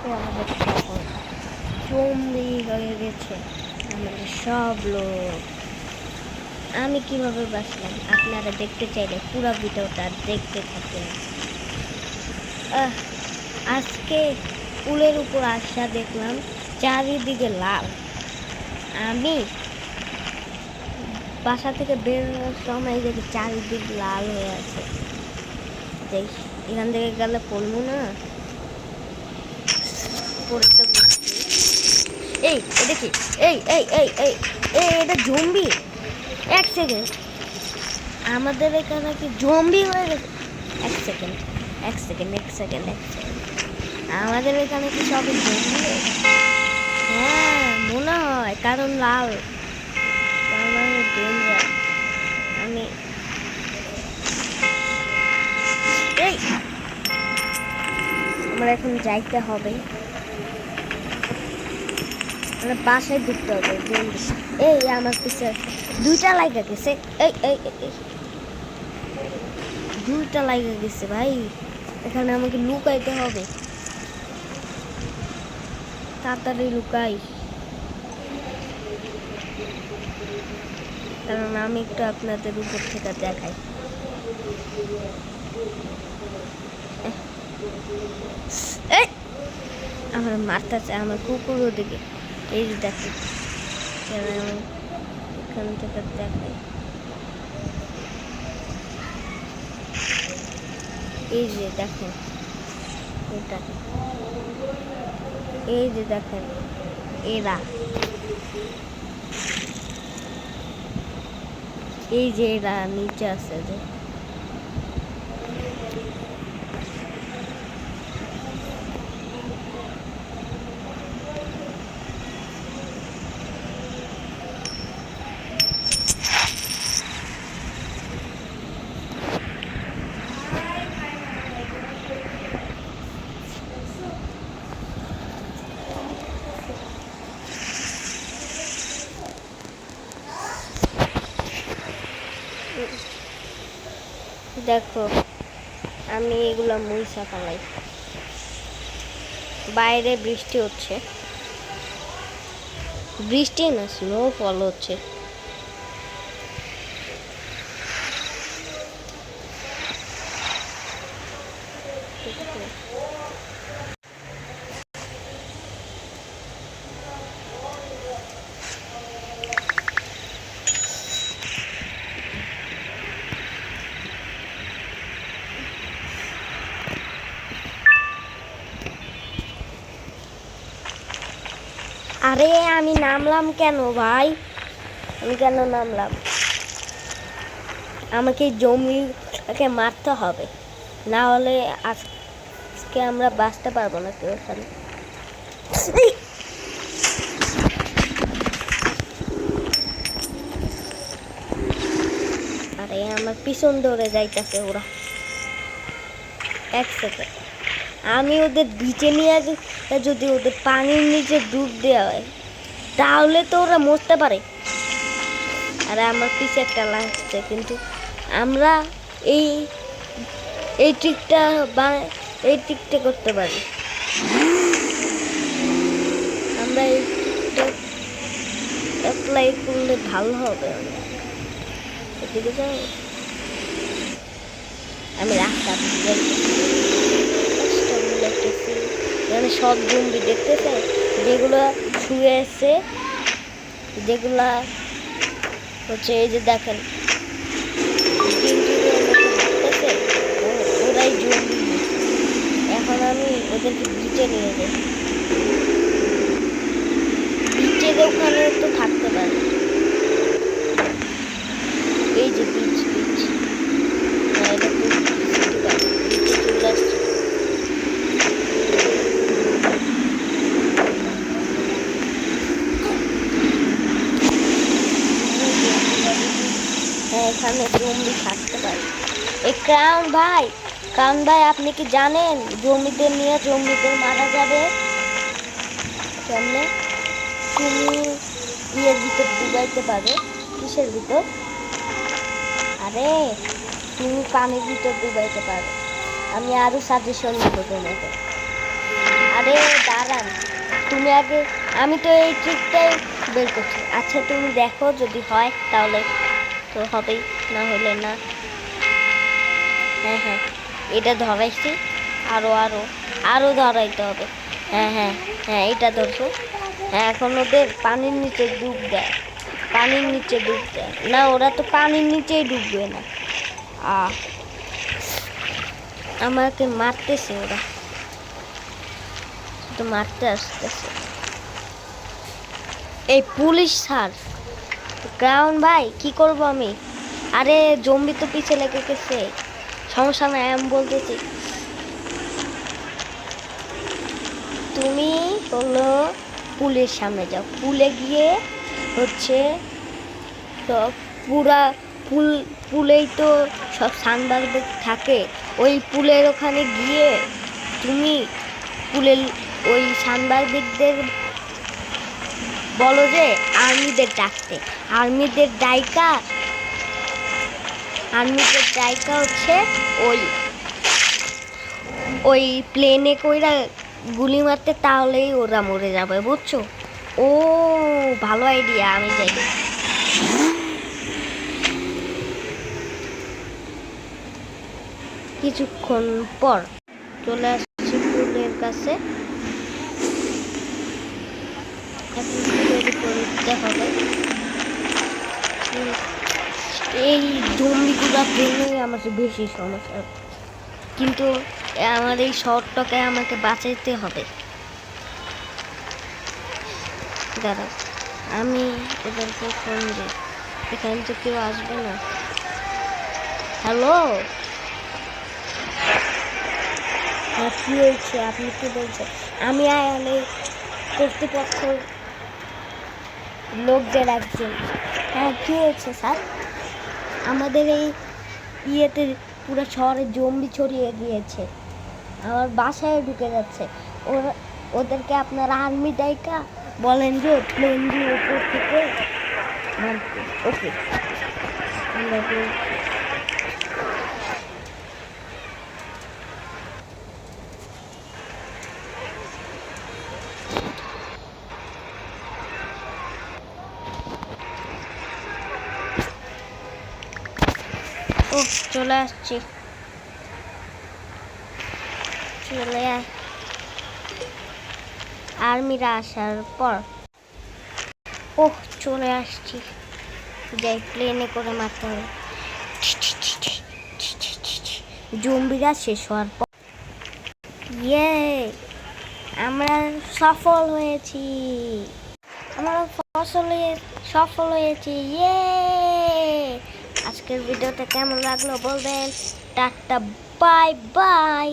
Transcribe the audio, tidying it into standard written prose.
আমাদের তখন জম্বি হয়ে গেছে আমাদের সব লোক। আমি কিভাবে বাঁচলাম আপনারা দেখতে চাইলে পুরো ভিডিওটা দেখতে থাকেন। আজকে পুলের উপর আসা দেখলাম চারিদিকে লাল। আমি বাসা থেকে বেরোনোর সময় দেখি চারিদিক লাল হয়ে আছে। এখান থেকে গেলে পড়বো না, পড়ে তো বুঝছি। এই এটা কি? এই এই এই এই এটা জম্বি। এক সেকেন্ড, আমাদের এখানে কি জম্বি হয়ে গেছে? এক সেকেন্ড এক সেকেন্ড এক সেকেন্ড এক সেকেন্ড, আমাদের এখানে কি সবই জম্বি হয়ে গেছে? হ্যাঁ মনে হয়, কারণ লাল, তার মানে ডেঞ্জার। আমি এই আমার এখন যাইতে হবে, মানে বাসায় ঢুকতে হবে জলদি। এই আমার পিছে দুইটা লাইগা গেছে। এই এই এই দুইটা লাইগা গেছে ভাই, এখানে আমাকে লুকাইতে হবে, তাড়াতাড়ি লুকাই, কারণ আমি একটু আপনাদের উপর থেকে দেখাই। এই আমার মারতেছে, আমার কুকুর ওদিকে। এই যে দেখেন, আমি এখান থেকে দেখাই। এই যে দেখেন এটা, এই যে দেখেন এরা, এই যে এরা নিচে আছে যে। দেখো আমি এগুলো মুইসা ফেলাই। বাইরে বৃষ্টি হচ্ছে, বৃষ্টি না স্নোফল হচ্ছে। আরে আমি নামলাম কেন ভাই? আমি কেন নামলাম? আমাকে জমিকে মারতে হবে, না হলে আজকে আমরা বাঁচতে পারবো না কেউ এখানে। আরে আমার পিছন ধরে যাইতেছে ওরা। এক সেকেন্ড, আমি ওদের ভিজে নিয়ে যদি ওদের পানির নিচে ডুব দেওয়া হয় তাহলে তো ওরা মরতে পারে। আরে আমার পিছে একটা লাগছে, কিন্তু আমরা এই এই ট্রিকটা করতে পারি। আমরা এই ট্রিকটা অ্যাপ্লাই করলে ভালো হবে। এদিকে যাও, আমি রাস্তা এখানে সব জম্বি দেখতেছে, যেগুলো শুয়ে আছে, যেগুলা হচ্ছে এই যে দেখেন ওরাই জম্বি। এখন আমি ওদেরকে বিচে নিয়ে যাই, বিচের ওখানে তো থাকতে পারে। এই যে বিচ বিচ, এটা তো বিচে চলে আসছে। হ্যাঁ এখানে জম্বি থাকতে পারে। এই ক্রাউন ভাই, আপনি কি জানেন জম্বিদের নিয়ে জম্বিদের মারা যাবে কেমনে? তুমি ইয়ের ভিতর ডুবাইতে পারো। কিসের ভিতর? আরে তুমি পানির ভিতর ডুবাইতে পারো। আমি আরো সাজেশন দেবো তোমাকে। আরে দাঁড়ান, তুমি আগে, আমি তো এই ট্রিকটাই বের করছি। আচ্ছা তুমি দেখো, যদি হয় তাহলে তো হবেই, না হলে না। হ্যাঁ হ্যাঁ, এটা ধরাইছি, আরো আরো আরো ধরাইতে হবে। হ্যাঁ হ্যাঁ হ্যাঁ, এটা ধরছো। হ্যাঁ, এখন ওদের পানির নিচে ডুব দেয়, পানির নিচে ডুব দেয় না, ওরা তো পানির নিচেই ডুববে না। আমাকে মারতেছে ওরা, তো মারতে আসতেছে। এই পুলিশ স্যার, গ্রাউন্ড ভাই কি করব আমি? আরে জম্বি তো পিছে লেগে গেছে, সমস্যা নাই, আমি বলতেছি। তুমি হলো পুলের সামনে যাও, পুলে গিয়ে হচ্ছে তো পুরা পুল, পুলেই তো সব সাংবাদিক থাকে, ওই পুলের ওখানে গিয়ে তুমি পুলের ওই সাংবাদিকদের বলো যে আর্মিদের ডাকতে, আর্মিদের ডাইকা হচ্ছে ওই ওই প্লেনে কইরা গুলি মারতে, তাহলেই ওরা মরে যাবে, বুঝছো? ও ভালো আইডিয়া, আমি যাই। কিছুক্ষণ পর চলে আসছি পুলের কাছে, এখন পুলের উপর উঠতে হবে। এই জম্বিগুলোর জন্যই আমার বেশি সমস্যা, কিন্তু আমার এই শহরটাকে আমাকে বাঁচাইতে হবে। দাঁড়া, আমি ওদেরকে ফোন দিই, এখানে তো কেউ আসবে না। হ্যালো, হ্যাঁ কী হয়েছে, আপনি কি বলছেন? আমি আয়ালে কর্তৃপক্ষ লোকদের একজন। হ্যাঁ কী হয়েছে স্যার? আমাদের এই ইয়েতে পুরো শহরে জম্বি ছড়িয়ে গিয়েছে, আমার বাসায় ঢুকে যাচ্ছে। ওরা, ওদেরকে আপনার আর্মি ডাইকা বলেন যে প্লেন দিয়ে উপর থেকে মারতে। ওকে, আমরা ও চলে আসছি, চলে আর্মিরা আসার পর ওহ চলে আসছি, যাই প্লেনে করে মারতে হবে। জম্বিরা শেষ হওয়ার পর ইয়ে, আমরা সফল হয়েছি, আমরা সফল হয়েছি, ইয়ে। আজকের ভিডিওটা কেমন লাগলো বলবেন, টাটা, বাই বাই।